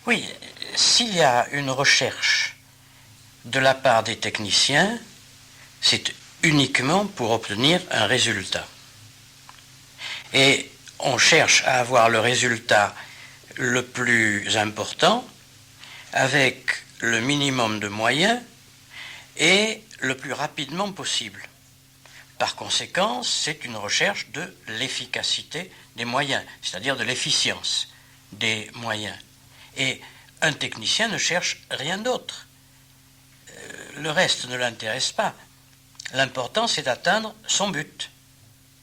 Oui, s'il y a une recherche de la part des techniciens, c'est uniquement pour obtenir un résultat. Et on cherche à avoir le résultat le plus important avec le minimum de moyens et le plus rapidement possible. Par conséquent, c'est une recherche de l'efficacité des moyens, c'est-à-dire de l'efficience des moyens. Et un technicien ne cherche rien d'autre. Le reste ne l'intéresse pas. L'important, c'est d'atteindre son but.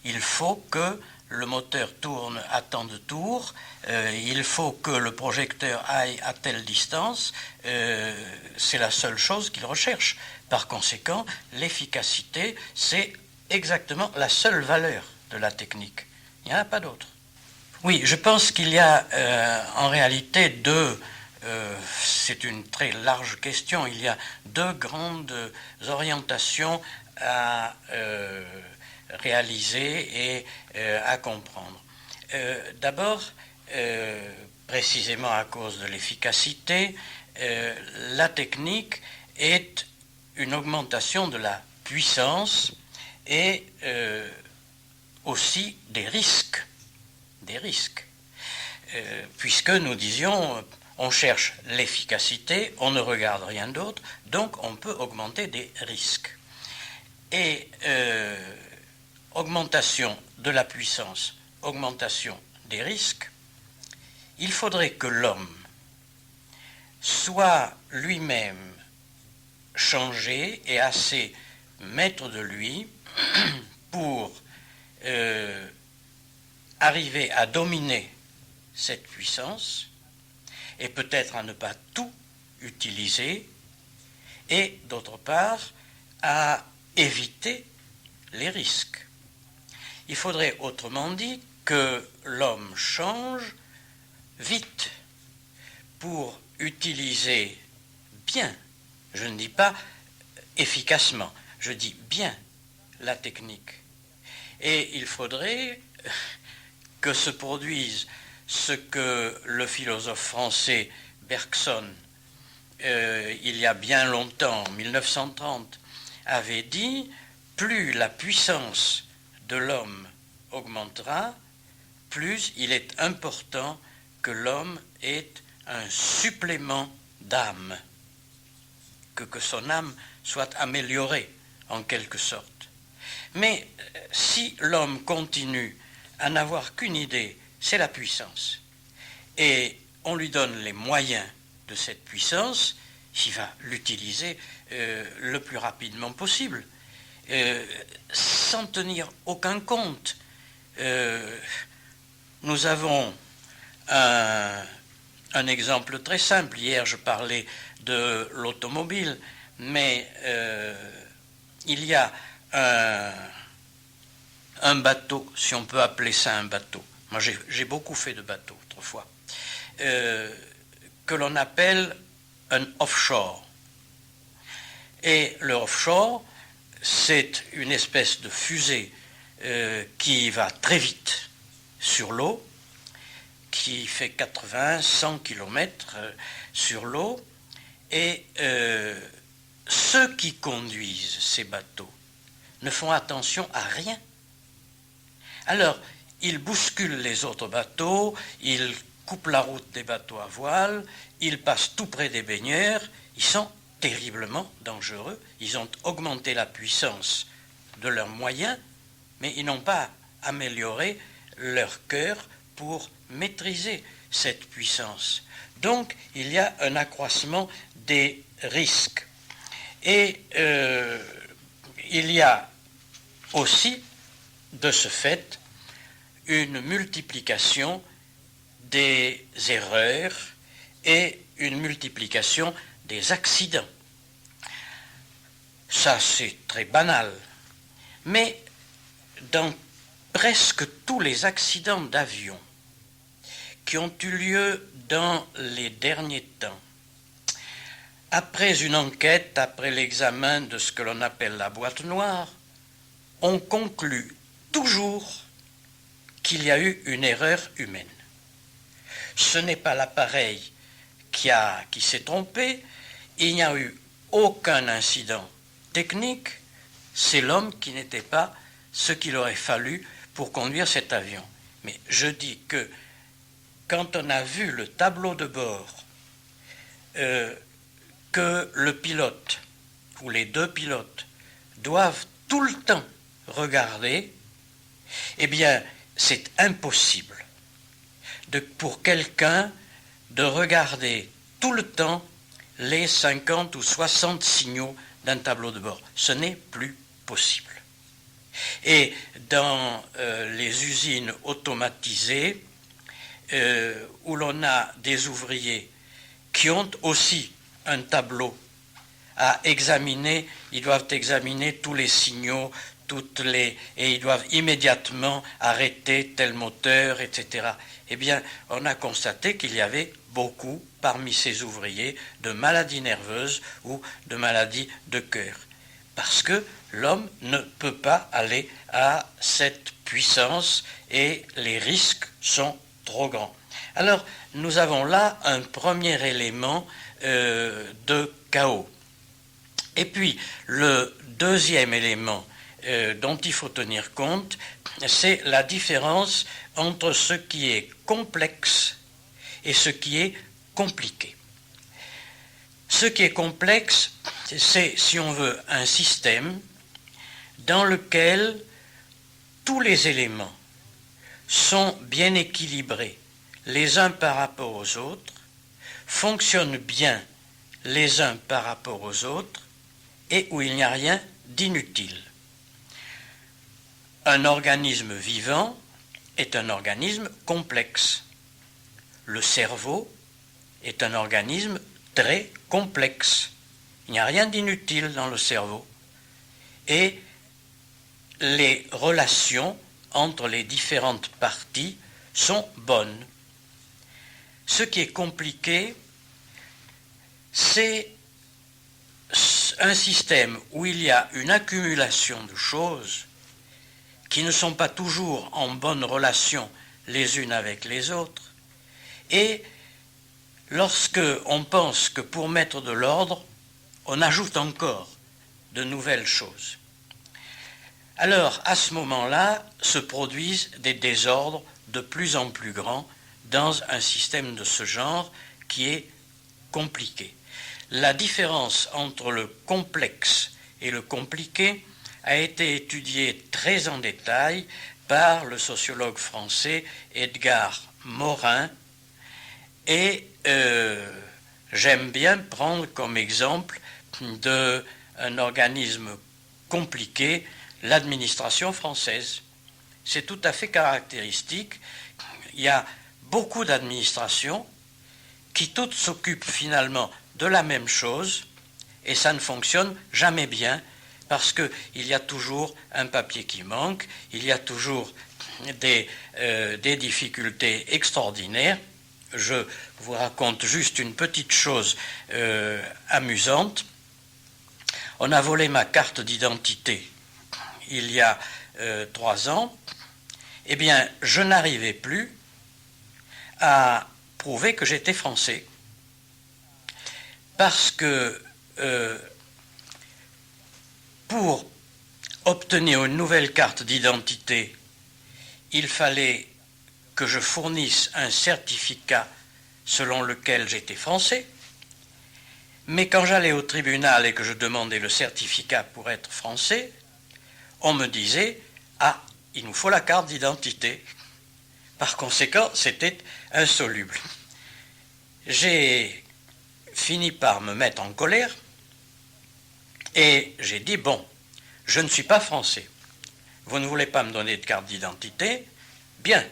Il faut que le moteur tourne à tant de tours, il faut que le projecteur aille à telle distance, c'est la seule chose qu'il recherche. Par conséquent, l'efficacité, c'est exactement la seule valeur de la technique. Il n'y en a pas d'autre. Oui, je pense qu'il y a en réalité c'est une très large question, il y a deux grandes orientations à réaliser et à comprendre. D'abord, précisément à cause de l'efficacité, la technique est une augmentation de la puissance et aussi des risques. Puisque nous disions, on cherche l'efficacité, on ne regarde rien d'autre, donc on peut augmenter des risques. Et augmentation de la puissance, augmentation des risques, il faudrait que l'homme soit lui-même changé et assez maître de lui pour arriver à dominer cette puissance et peut-être à ne pas tout utiliser et d'autre part à éviter les risques. Il faudrait autrement dit que l'homme change vite pour utiliser bien, je ne dis pas efficacement, je dis bien la technique. Et il faudrait que se produise ce que le philosophe français Bergson, il y a bien longtemps, en 1930, avait dit, plus la puissance de l'homme augmentera, plus il est important que l'homme ait un supplément d'âme, que son âme soit améliorée en quelque sorte. Mais si l'homme continue à n'avoir qu'une idée, c'est la puissance, et on lui donne les moyens de cette puissance, il va l'utiliser le plus rapidement possible, sans tenir aucun compte. Nous avons un exemple très simple. Hier, je parlais de l'automobile, mais il y a un bateau, si on peut appeler ça un bateau. Moi, j'ai beaucoup fait de bateaux autrefois, que l'on appelle un offshore. Et le offshore, c'est une espèce de fusée qui va très vite sur l'eau, qui fait 80-100 km sur l'eau, et ceux qui conduisent ces bateaux ne font attention à rien. Alors, ils bousculent les autres bateaux, ils coupent la route des bateaux à voile, ils passent tout près des baigneurs, ils sont terriblement dangereux, ils ont augmenté la puissance de leurs moyens, mais ils n'ont pas amélioré leur cœur pour maîtriser cette puissance. Donc, il y a un accroissement des risques. Et il y a aussi, de ce fait, une multiplication des erreurs et une multiplication des accidents. Ça, c'est très banal. Mais dans presque tous les accidents d'avion qui ont eu lieu dans les derniers temps, après une enquête, après l'examen de ce que l'on appelle la boîte noire, on conclut toujours qu'il y a eu une erreur humaine. Ce n'est pas l'appareil qui s'est trompé, il n'y a eu aucun incident technique, c'est l'homme qui n'était pas ce qu'il aurait fallu pour conduire cet avion. Mais je dis que quand on a vu le tableau de bord, que le pilote ou les deux pilotes doivent tout le temps regarder, eh bien, c'est impossible pour quelqu'un de regarder tout le temps les 50 ou 60 signaux d'un tableau de bord. Ce n'est plus possible. Et dans les usines automatisées, où l'on a des ouvriers qui ont aussi un tableau à examiner, ils doivent examiner tous les signaux, et ils doivent immédiatement arrêter tel moteur, etc. Eh bien, on a constaté qu'il y avait beaucoup parmi ces ouvriers de maladies nerveuses ou de maladies de cœur. Parce que l'homme ne peut pas aller à cette puissance et les risques sont trop grands. Alors, nous avons là un premier élément de chaos. Et puis, le deuxième élément dont il faut tenir compte, c'est la différence entre ce qui est complexe et ce qui est compliqué. Ce qui est complexe, c'est, si on veut, un système dans lequel tous les éléments sont bien équilibrés les uns par rapport aux autres, fonctionnent bien les uns par rapport aux autres, et où il n'y a rien d'inutile. Un organisme vivant est un organisme complexe. Le cerveau est un organisme très complexe. Il n'y a rien d'inutile dans le cerveau. Et les relations entre les différentes parties sont bonnes. Ce qui est compliqué, c'est un système où il y a une accumulation de choses qui ne sont pas toujours en bonne relation les unes avec les autres, et lorsque on pense que pour mettre de l'ordre, on ajoute encore de nouvelles choses. Alors, à ce moment-là, se produisent des désordres de plus en plus grands dans un système de ce genre qui est compliqué. La différence entre le complexe et le compliqué a été étudiée très en détail par le sociologue français Edgar Morin, et j'aime bien prendre comme exemple d'un organisme compliqué l'administration française. C'est tout à fait caractéristique. Il y a beaucoup d'administrations qui toutes s'occupent finalement de la même chose, et ça ne fonctionne jamais bien, parce qu'il y a toujours un papier qui manque, il y a toujours des difficultés extraordinaires. Je vous raconte juste une petite chose amusante. On a volé ma carte d'identité il y a 3 ans. Eh bien, je n'arrivais plus à prouver que j'étais français. Parce que pour obtenir une nouvelle carte d'identité, il fallait que je fournisse un certificat selon lequel j'étais français. Mais quand j'allais au tribunal et que je demandais le certificat pour être français, on me disait « Ah, il nous faut la carte d'identité ». Par conséquent, c'était insoluble. J'ai fini par me mettre en colère et j'ai dit « Bon, je ne suis pas français. Vous ne voulez pas me donner de carte d'identité? Bien. »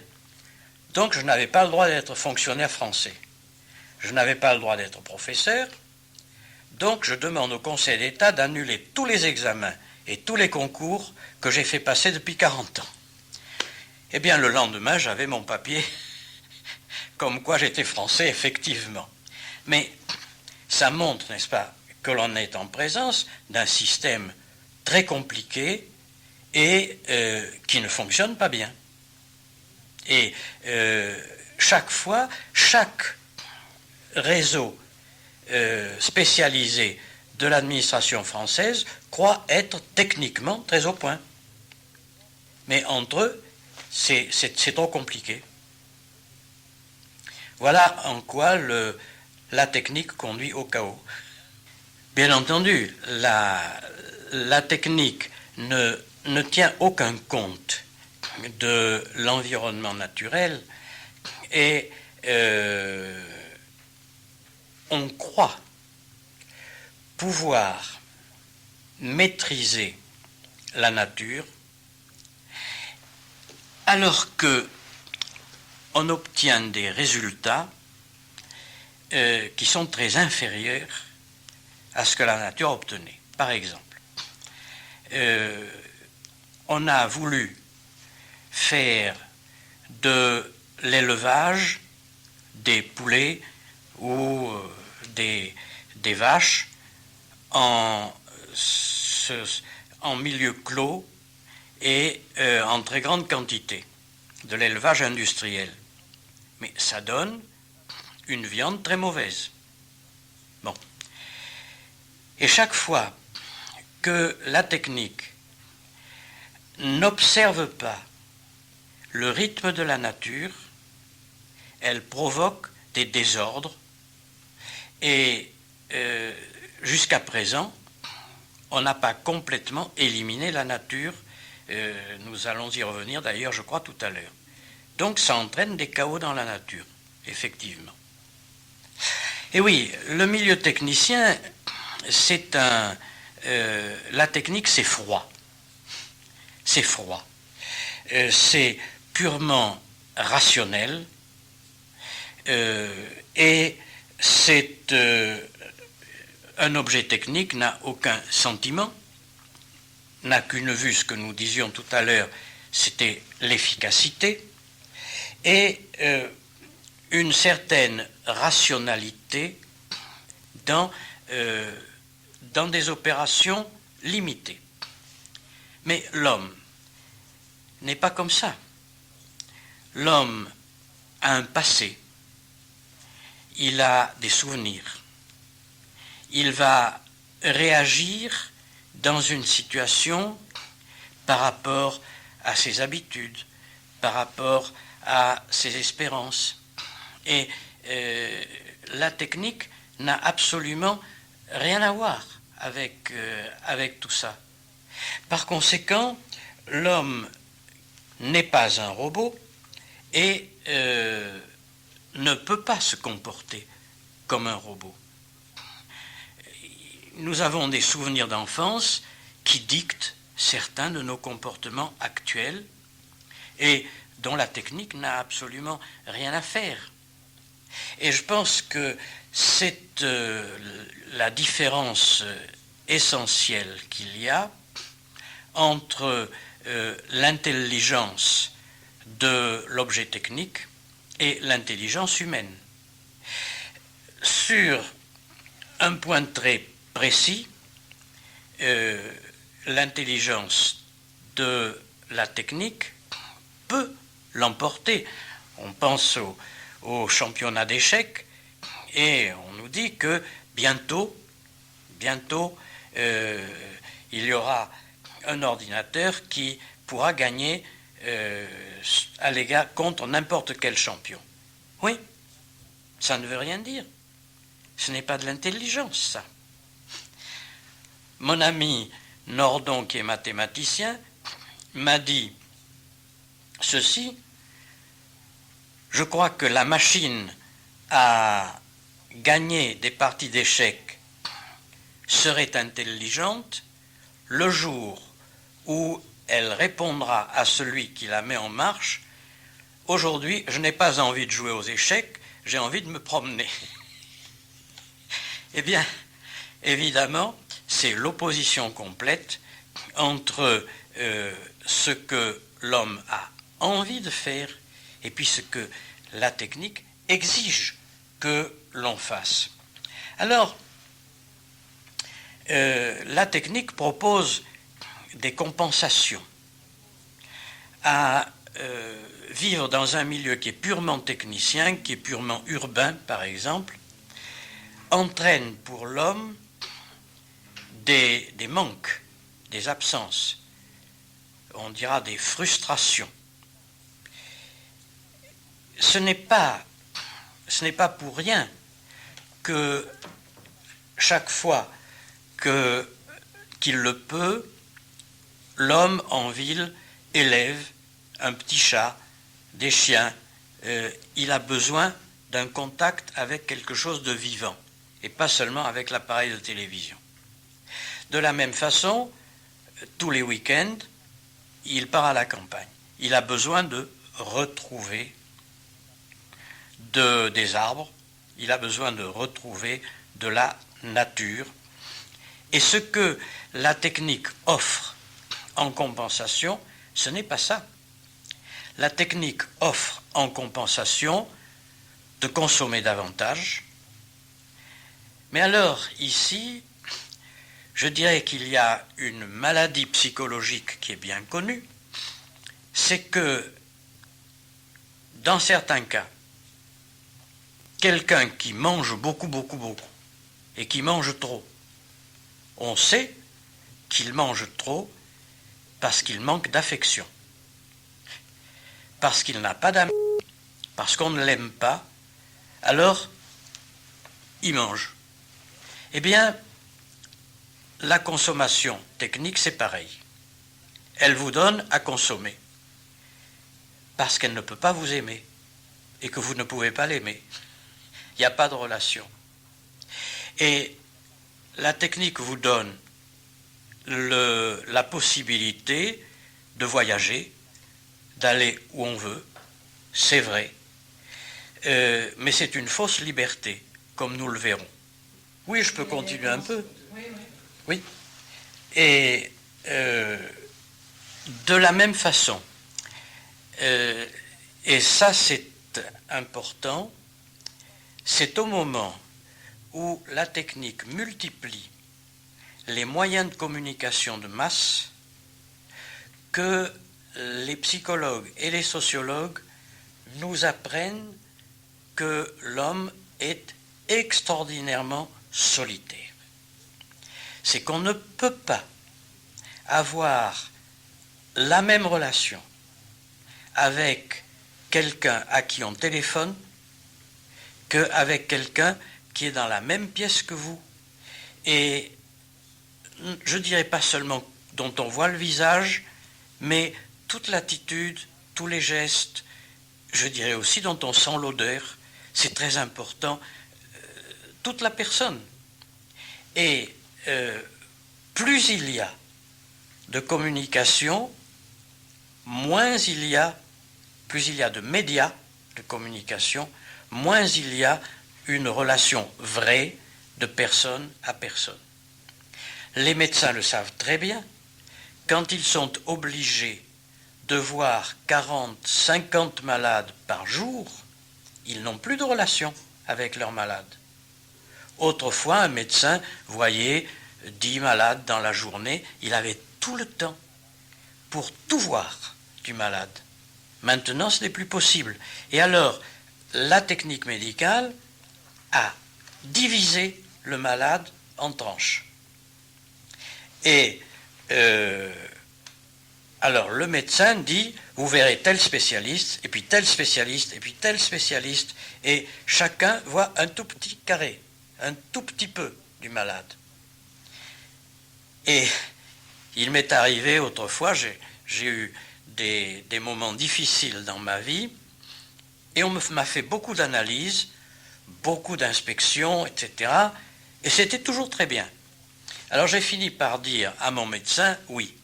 Donc je n'avais pas le droit d'être fonctionnaire français. Je n'avais pas le droit d'être professeur. Donc je demande au Conseil d'État d'annuler tous les examens et tous les concours que j'ai fait passer depuis 40 ans. Eh bien, le lendemain, j'avais mon papier comme quoi j'étais français, effectivement. Mais ça montre, n'est-ce pas, que l'on est en présence d'un système très compliqué et qui ne fonctionne pas bien. Et chaque fois, chaque réseau spécialisé de l'administration française croient être techniquement très au point. Mais entre eux, c'est trop compliqué. Voilà en quoi la technique conduit au chaos. Bien entendu, la technique ne tient aucun compte de l'environnement naturel et on croit pouvoir maîtriser la nature alors que on obtient des résultats qui sont très inférieurs à ce que la nature obtenait. Par exemple, on a voulu faire de l'élevage des poulets ou des vaches en milieu clos et en très grande quantité, de l'élevage industriel. Mais ça donne une viande très mauvaise. Bon. Et chaque fois que la technique n'observe pas le rythme de la nature, elle provoque des désordres et jusqu'à présent, on n'a pas complètement éliminé la nature. Nous allons y revenir d'ailleurs, je crois, tout à l'heure. Donc ça entraîne des chaos dans la nature, effectivement. Et oui, le milieu technicien, c'est la technique, c'est froid. C'est froid. C'est purement rationnel. Et c'est un objet technique n'a aucun sentiment, n'a qu'une vue. Ce que nous disions tout à l'heure, c'était l'efficacité et une certaine rationalité dans des opérations limitées. Mais l'homme n'est pas comme ça. L'homme a un passé, il a des souvenirs, il va réagir dans une situation par rapport à ses habitudes, par rapport à ses espérances. Et la technique n'a absolument rien à voir avec tout ça. Par conséquent, l'homme n'est pas un robot et ne peut pas se comporter comme un robot. Nous avons des souvenirs d'enfance qui dictent certains de nos comportements actuels et dont la technique n'a absolument rien à faire. Et je pense que c'est la différence essentielle qu'il y a entre l'intelligence de l'objet technique et l'intelligence humaine. Sur un point très précis, l'intelligence de la technique peut l'emporter. On pense au championnat d'échecs et on nous dit que bientôt, il y aura un ordinateur qui pourra gagner à l'égard contre n'importe quel champion. Oui, ça ne veut rien dire. Ce n'est pas de l'intelligence, ça. Mon ami Nordon, qui est mathématicien, m'a dit ceci: je crois que la machine à gagner des parties d'échecs serait intelligente le jour où elle répondra à celui qui la met en marche: aujourd'hui, je n'ai pas envie de jouer aux échecs, j'ai envie de me promener. Eh bien, évidemment, c'est l'opposition complète entre ce que l'homme a envie de faire et puis ce que la technique exige que l'on fasse. Alors, la technique propose des compensations à vivre dans un milieu qui est purement technicien, qui est purement urbain, par exemple. entraîne pour l'homme des manques, des absences, on dira des frustrations. Ce n'est pas pour rien que chaque fois qu'il le peut, l'homme en ville élève un petit chat, des chiens. Il a besoin d'un contact avec quelque chose de vivant, et pas seulement avec l'appareil de télévision. De la même façon, tous les week-ends, il part à la campagne. Il a besoin de retrouver des arbres, il a besoin de retrouver de la nature. Et ce que la technique offre en compensation, ce n'est pas ça. La technique offre en compensation de consommer davantage. Mais alors, ici, je dirais qu'il y a une maladie psychologique qui est bien connue, c'est que, dans certains cas, quelqu'un qui mange beaucoup, et qui mange trop, on sait qu'il mange trop parce qu'il manque d'affection, parce qu'il n'a pas d'amour, parce qu'on ne l'aime pas, alors il mange. Eh bien, la consommation technique, c'est pareil. Elle vous donne à consommer, parce qu'elle ne peut pas vous aimer, et que vous ne pouvez pas l'aimer. Il n'y a pas de relation. Et la technique vous donne la possibilité de voyager, d'aller où on veut, c'est vrai, mais c'est une fausse liberté, comme nous le verrons. Oui, je peux continuer un peu. Oui. Et de la même façon, et ça c'est important, c'est au moment où la technique multiplie les moyens de communication de masse que les psychologues et les sociologues nous apprennent que l'homme est extraordinairement solitaire. C'est qu'on ne peut pas avoir la même relation avec quelqu'un à qui on téléphone qu'avec quelqu'un qui est dans la même pièce que vous. Et je dirais pas seulement dont on voit le visage, mais toute l'attitude, tous les gestes, je dirais aussi dont on sent l'odeur, c'est très important, toute la personne. Et plus il y a de communication, plus il y a de médias de communication, moins il y a une relation vraie de personne à personne. Les médecins le savent très bien. Quand ils sont obligés de voir 40, 50 malades par jour, ils n'ont plus de relation avec leurs malades. Autrefois, un médecin voyait 10 malades dans la journée, il avait tout le temps pour tout voir du malade. Maintenant, ce n'est plus possible. Et alors, la technique médicale a divisé le malade en tranches. Et alors le médecin dit, vous verrez tel spécialiste, et puis tel spécialiste, et puis tel spécialiste, et chacun voit un tout petit carré, un tout petit peu du malade. Et il m'est arrivé autrefois, j'ai eu des moments difficiles dans ma vie, et on m'a fait beaucoup d'analyses, beaucoup d'inspections, etc., et c'était toujours très bien. Alors j'ai fini par dire à mon médecin, oui.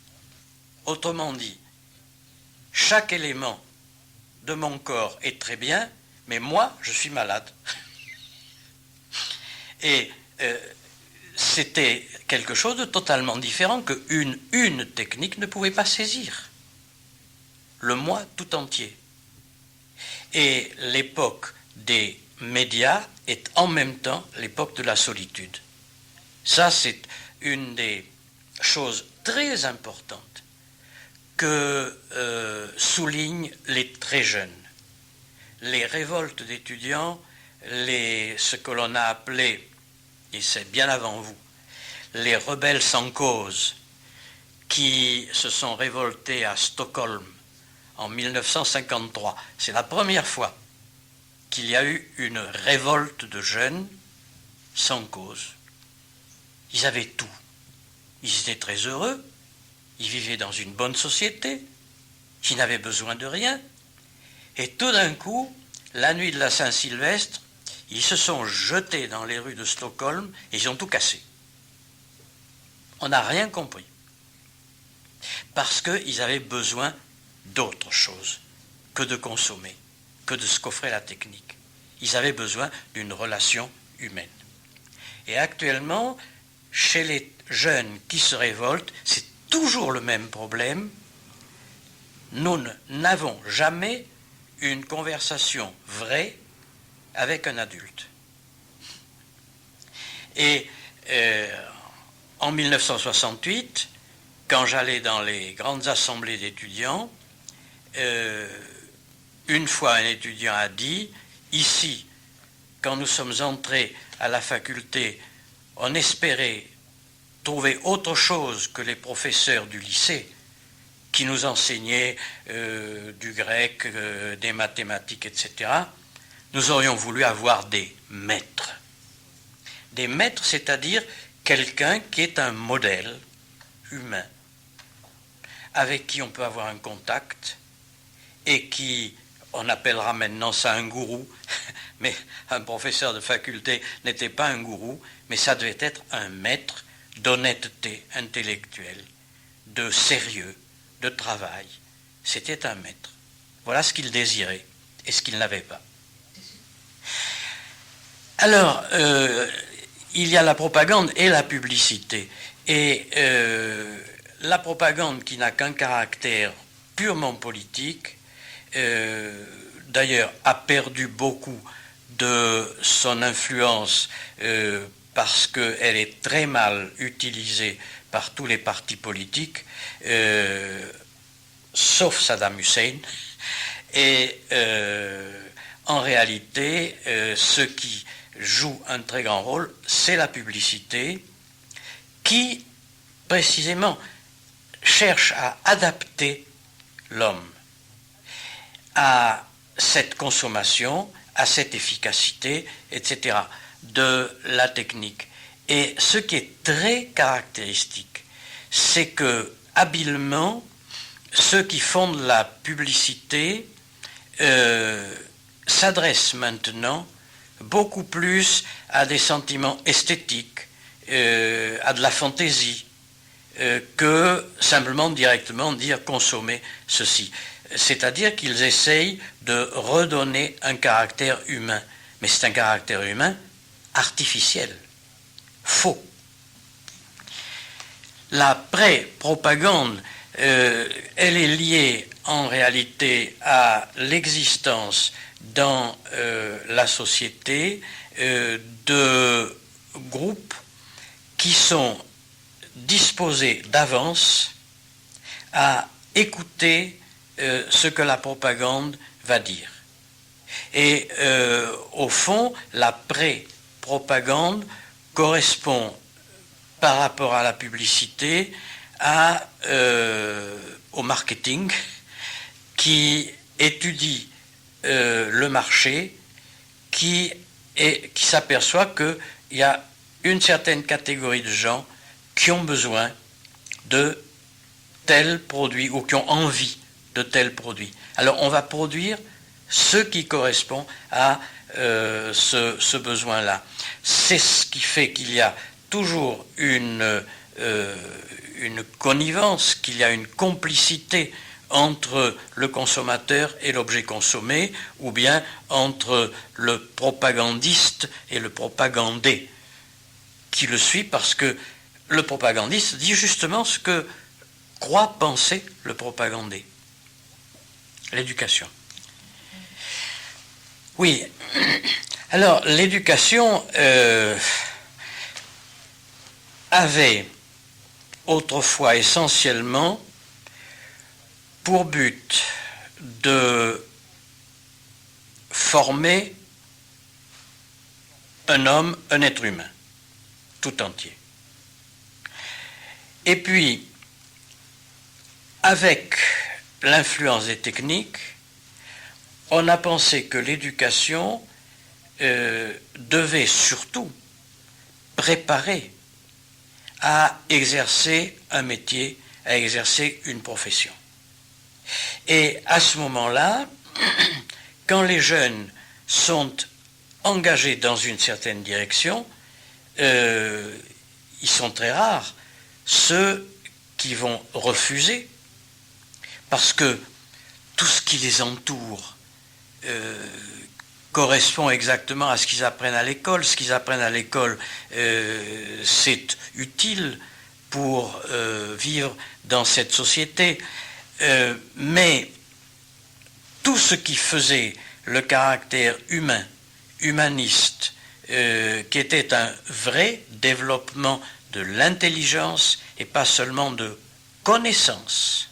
Autrement dit, chaque élément de mon corps est très bien, mais moi, je suis malade. Et c'était quelque chose de totalement différent que une technique ne pouvait pas saisir. Le moi tout entier. Et l'époque des médias est en même temps l'époque de la solitude. Ça, c'est une des choses très importantes que soulignent les très jeunes. Les révoltes d'étudiants, ce que l'on a appelé et c'est bien avant vous, les rebelles sans cause qui se sont révoltés à Stockholm en 1953. C'est la première fois qu'il y a eu une révolte de jeunes sans cause. Ils avaient tout. Ils étaient très heureux. Ils vivaient dans une bonne société. Ils n'avaient besoin de rien. Et tout d'un coup, la nuit de la Saint-Sylvestre, ils se sont jetés dans les rues de Stockholm et ils ont tout cassé. On n'a rien compris. Parce qu'ils avaient besoin d'autre chose que de consommer, que de ce qu'offrait la technique. Ils avaient besoin d'une relation humaine. Et actuellement, chez les jeunes qui se révoltent, c'est toujours le même problème. Nous n'avons jamais une conversation vraie avec un adulte. Et en 1968, quand j'allais dans les grandes assemblées d'étudiants, une fois un étudiant a dit, ici, quand nous sommes entrés à la faculté, on espérait trouver autre chose que les professeurs du lycée qui nous enseignaient du grec, des mathématiques, etc. Nous aurions voulu avoir des maîtres. Des maîtres, c'est-à-dire quelqu'un qui est un modèle humain, avec qui on peut avoir un contact, et qui, on appellera maintenant ça un gourou, mais un professeur de faculté n'était pas un gourou, mais ça devait être un maître d'honnêteté intellectuelle, de sérieux, de travail. C'était un maître. Voilà ce qu'il désirait et ce qu'il n'avait pas. Alors, il y a la propagande et la publicité. Et la propagande qui n'a qu'un caractère purement politique, d'ailleurs a perdu beaucoup de son influence parce qu'elle est très mal utilisée par tous les partis politiques, sauf Saddam Hussein. Et en réalité, ce qui joue un très grand rôle, c'est la publicité qui, précisément, cherche à adapter l'homme à cette consommation, à cette efficacité, etc., de la technique. Et ce qui est très caractéristique, c'est que, habilement, ceux qui font de la publicité s'adressent maintenant beaucoup plus à des sentiments esthétiques, à de la fantaisie, que simplement directement dire consommer ceci. C'est-à-dire qu'ils essayent de redonner un caractère humain. Mais c'est un caractère humain artificiel, faux. La pré-propagande, elle est liée en réalité à l'existence dans la société de groupes qui sont disposés d'avance à écouter ce que la propagande va dire. Et au fond, la pré-propagande correspond par rapport à la publicité au marketing qui étudie le marché, qui s'aperçoit qu'il y a une certaine catégorie de gens qui ont besoin de tels produits ou qui ont envie de tels produits. Alors on va produire ce qui correspond à ce besoin-là. C'est ce qui fait qu'il y a toujours une connivence, qu'il y a une complicité entre le consommateur et l'objet consommé, ou bien entre le propagandiste et le propagandé, qui le suit parce que le propagandiste dit justement ce que croit penser le propagandé. L'éducation. Oui. Alors, l'éducation avait autrefois essentiellement pour but de former un homme, un être humain. tout entier. Et puis, avec l'influence des techniques, on a pensé que l'éducation devait surtout préparer à exercer un métier, à exercer une profession. Et à ce moment-là, quand les jeunes sont engagés dans une certaine direction, ils sont très rares ceux qui vont refuser, parce que tout ce qui les entoure correspond exactement à ce qu'ils apprennent à l'école. Ce qu'ils apprennent à l'école, c'est utile pour vivre dans cette société. Mais tout ce qui faisait le caractère humain, humaniste, qui était un vrai développement de l'intelligence et pas seulement de connaissance,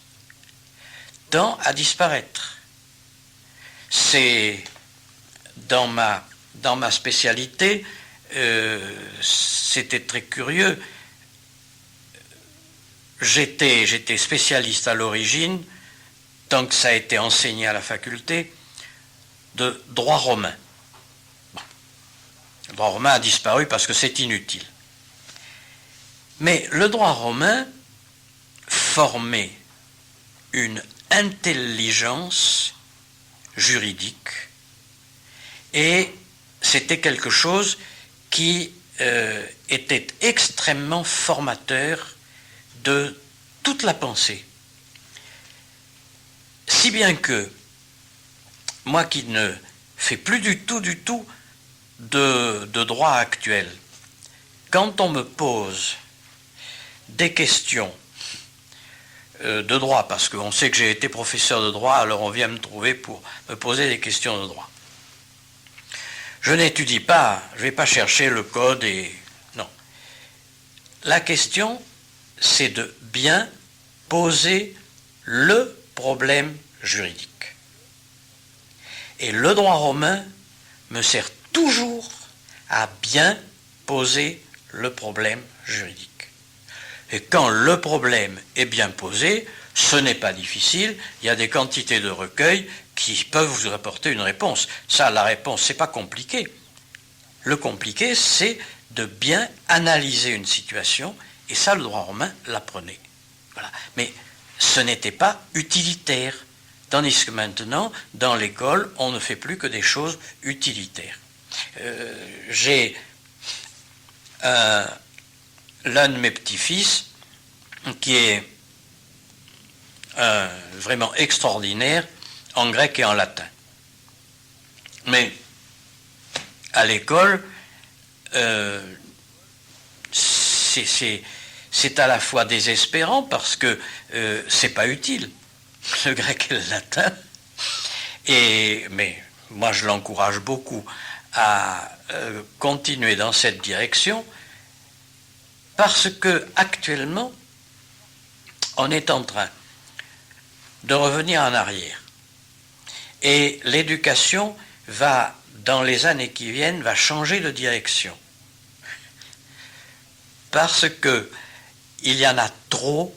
tend à disparaître. C'est dans ma spécialité, c'était très curieux. J'étais spécialiste à l'origine, tant que ça a été enseigné à la faculté, de droit romain. Bon. Le droit romain a disparu parce que c'est inutile. Mais le droit romain formait une intelligence juridique et c'était quelque chose qui était extrêmement formateur de toute la pensée. Si bien que moi qui ne fais plus du tout de droit actuel, quand on me pose des questions de droit, parce qu'on sait que j'ai été professeur de droit, alors on vient me trouver pour me poser des questions de droit. Je n'étudie pas, je ne vais pas chercher le code et... Non. La question, c'est de bien poser le problème juridique. Et le droit romain me sert toujours à bien poser le problème juridique. Et quand le problème est bien posé, ce n'est pas difficile, il y a des quantités de recueils qui peuvent vous apporter une réponse. Ça, la réponse, c'est pas compliqué. Le compliqué, c'est de bien analyser une situation, et ça, le droit romain l'apprenait. Voilà. Mais ce n'était pas utilitaire, tandis que maintenant, dans l'école, on ne fait plus que des choses utilitaires. J'ai l'un de mes petits-fils qui est vraiment extraordinaire en grec et en latin. Mais à l'école, c'est à la fois désespérant parce que c'est pas utile, le grec et le latin. Mais moi, je l'encourage beaucoup à continuer dans cette direction parce que actuellement, on est en train de revenir en arrière. Et l'éducation va, dans les années qui viennent, va changer de direction. Parce que il y en a trop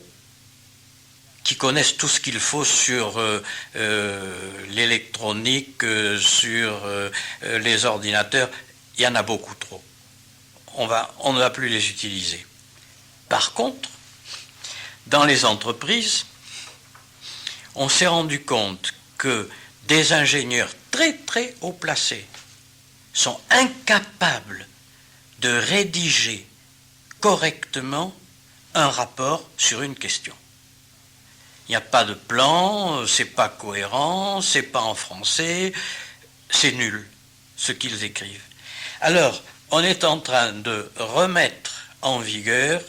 qui connaissent tout ce qu'il faut sur l'électronique, sur les ordinateurs. Il y en a beaucoup trop. On ne va plus les utiliser. Par contre, dans les entreprises, on s'est rendu compte que des ingénieurs très très haut placés sont incapables de rédiger correctement un rapport sur une question. Il n'y a pas de plan, c'est pas cohérent, c'est pas en français, c'est nul ce qu'ils écrivent. Alors, on est en train de remettre en vigueur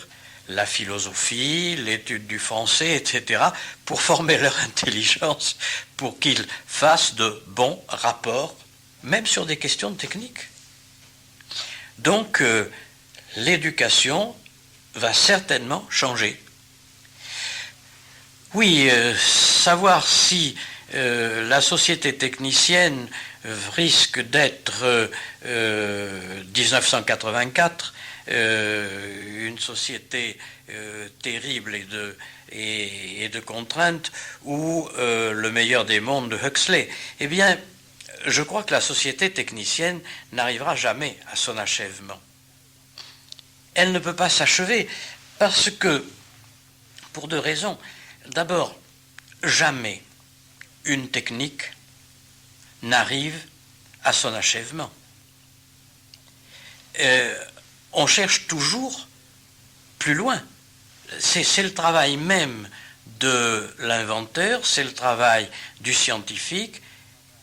la philosophie, l'étude du français, etc., pour former leur intelligence, pour qu'ils fassent de bons rapports, même sur des questions techniques. Donc, l'éducation va certainement changer. Oui, savoir si la société technicienne risque d'être 1984, une société terrible et de contraintes, ou le meilleur des mondes de Huxley. Eh bien, je crois que la société technicienne n'arrivera jamais à son achèvement. Elle ne peut pas s'achever parce que, pour deux raisons. D'abord, jamais une technique n'arrive à son achèvement. On cherche toujours plus loin. C'est le travail même de l'inventeur, c'est le travail du scientifique.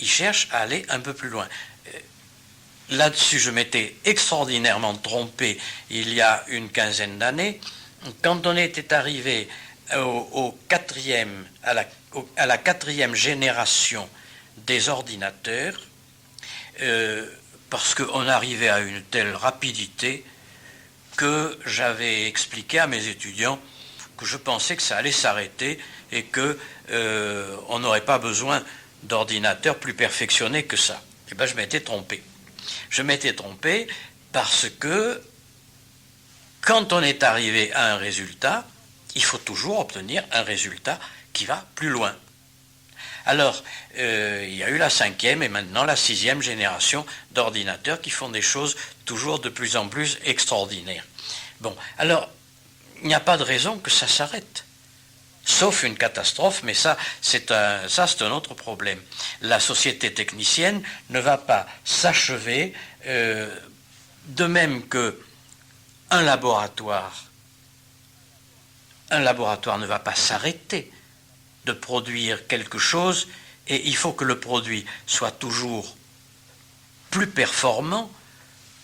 Il cherche à aller un peu plus loin. Là-dessus, je m'étais extraordinairement trompé il y a une quinzaine d'années, quand on était arrivé à la quatrième génération des ordinateurs, parce qu'on arrivait à une telle rapidité que j'avais expliqué à mes étudiants que je pensais que ça allait s'arrêter et qu'on n'aurait pas besoin d'ordinateurs plus perfectionnés que ça. Eh bien, je m'étais trompé. Je m'étais trompé parce que quand on est arrivé à un résultat, il faut toujours obtenir un résultat qui va plus loin. Alors, il y a eu la 5e et maintenant la 6e génération d'ordinateurs qui font des choses toujours de plus en plus extraordinaires. Bon, alors, il n'y a pas de raison que ça s'arrête. Sauf une catastrophe, mais ça c'est un autre problème. La société technicienne ne va pas s'achever, de même que un laboratoire ne va pas s'arrêter de produire quelque chose, et il faut que le produit soit toujours plus performant,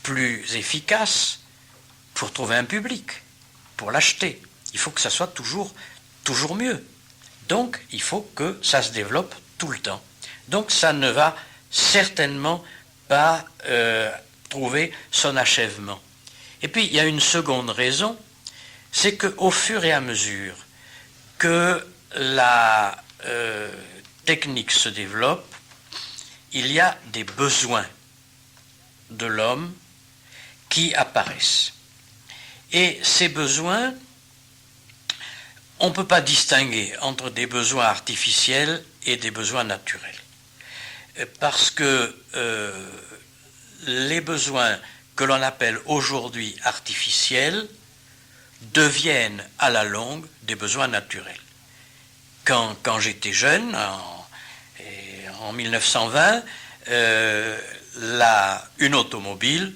plus efficace, pour trouver un public, pour l'acheter. Il faut que ça soit toujours mieux. Donc, il faut que ça se développe tout le temps. Donc, ça ne va certainement pas trouver son achèvement. Et puis, il y a une seconde raison, c'est qu'au fur et à mesure que la technique se développe, il y a des besoins de l'homme qui apparaissent. Et ces besoins, on ne peut pas distinguer entre des besoins artificiels et des besoins naturels. Parce que les besoins que l'on appelle aujourd'hui artificiels deviennent à la longue des besoins naturels. Quand j'étais jeune, en 1920, une automobile,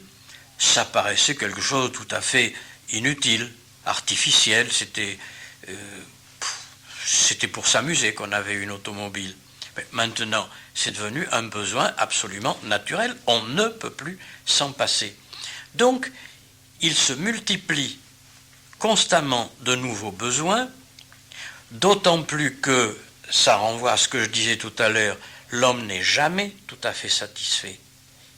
ça paraissait quelque chose de tout à fait inutile, artificiel, c'était pour s'amuser qu'on avait une automobile. Mais maintenant, c'est devenu un besoin absolument naturel, on ne peut plus s'en passer. Donc, il se multiplie constamment de nouveaux besoins, d'autant plus que, ça renvoie à ce que je disais tout à l'heure, l'homme n'est jamais tout à fait satisfait.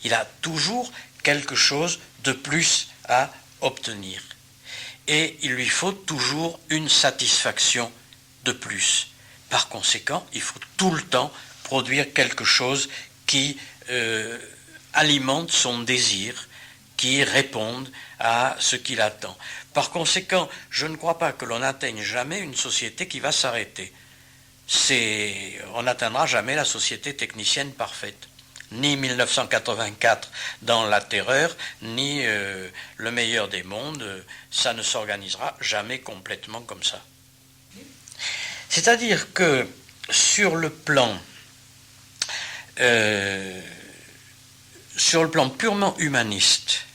Il a toujours quelque chose de plus à obtenir. Et il lui faut toujours une satisfaction de plus. Par conséquent, il faut tout le temps produire quelque chose qui alimente son désir, qui réponde à ce qu'il attend. Par conséquent, je ne crois pas que l'on atteigne jamais une société qui va s'arrêter. On n'atteindra jamais la société technicienne parfaite. Ni 1984 dans la terreur, ni le meilleur des mondes, ça ne s'organisera jamais complètement comme ça. C'est-à-dire que sur le plan purement humaniste,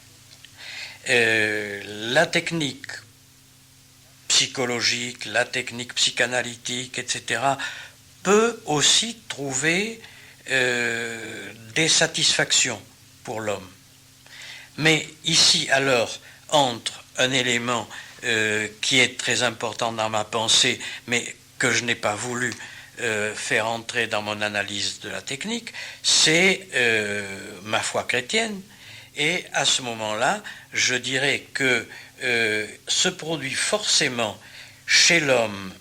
la technique psychologique, la technique psychanalytique, etc., peut aussi trouver des satisfactions pour l'homme. Mais ici, alors, entre un élément qui est très important dans ma pensée, mais que je n'ai pas voulu faire entrer dans mon analyse de la technique, c'est ma foi chrétienne. Et à ce moment-là, je dirais que se produit forcément chez l'homme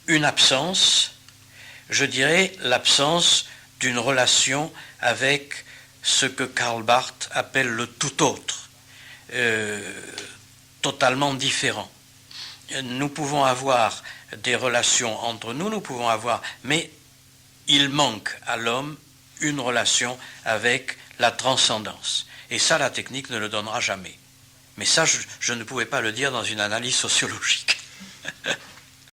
une absence, je dirais l'absence d'une relation avec ce que Karl Barth appelle le tout autre. totalement différents. Nous pouvons avoir des relations entre nous, mais il manque à l'homme une relation avec la transcendance. Et ça, la technique ne le donnera jamais. Mais ça, je ne pouvais pas le dire dans une analyse sociologique.